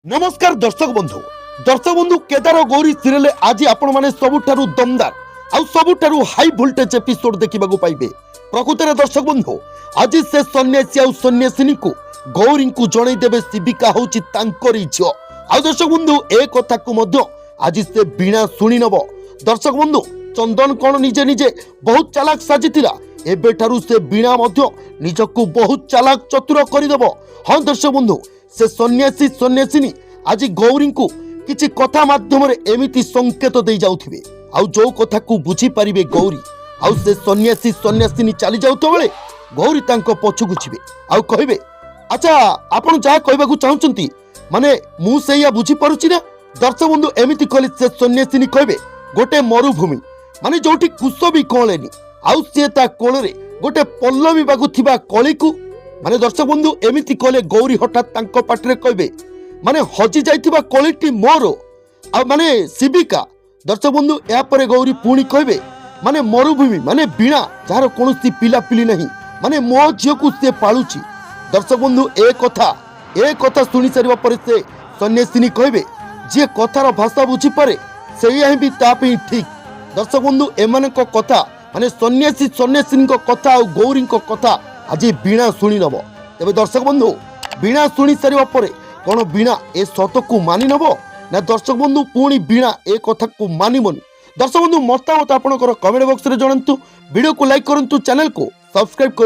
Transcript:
नमस्कार दर्शक बंधु केदार गौरी सीरियल आज आपण माने सबुठारु दमदार आउ सबुठारु हाई वोल्टेज एपिसोड देखिबा को पाइबे। प्रकृतर दर्शक बंधु आज से सन्यासी आउ सन्यासिनी को गौरी को जणै देबे शिविका होची तांकरी झियो। आउ दर्शक बंधु ए कथा को मध्य आज से बीणा सुनी नब। दर्शक बंधु चंदन कोन निजे निजे बहुत चालाक साजितिला एबेठारु से बीणा मध्य निजको बहुत चालाक चतुर करिदेब। हाँ दर्शक बंधु से सन्यासी सन्यासिनी आज गौरी को किछि कथा माध्यम एमिति संकेत दे जाउथिबे आउ जो कथा को बुझी पारिबे गौरी आउ से सन्यासी सन्यासिनी चली जाउतो बेले गौरी तांको पछुकु छिबे आउ कहिबे अच्छा आपण जा कहबा को चाहुचंती माने मु सेया बुझी पारुची ना। दर्शक बंधु एमिति कहले से सन्यासिनी कहबे गोटे मरुभूमि माने जोठी कुश भी कोलेनी आउ से ता कोलरे गोटे पल्लवी बागु थिबा कळी को माने दर्शक बंधु एमिति कहले गौरी हठात तांको पाटरे कहबे माने हजि जाइथिबा कळीटी मोर आ माने शिविका। दर्शक बंधु या परे गौरी पुणी कहबे माने मरुभूमि माने बीणा जार कोनोसी पिला पिली नहीं माने मो झियो को से पालुची। दर्शक बंधु ए कथा सुनी सारिबा परे से सन्यासिनी कहबे जे कथार भाषा बुझी पारे सेया ही भी तापी ठीक। दर्शक बंधु एमानक कथा माने सन्यासी सन्यासिनी कथा आ गौरी कथा आज बीणा शुणी नब। तेरे दर्शक बंधु बीणा शुणी सारिबा परे कौन बीणा ए सत को मानि नब ना दर्शक बंधु पुणी बीणा ए कथा को मानिबनी। दर्शक बंधु मतामत आपनकर कमेंट बॉक्स रे जणांतु। वीडियो को लाइक करंतु, चैनल को सब्सक्राइब कर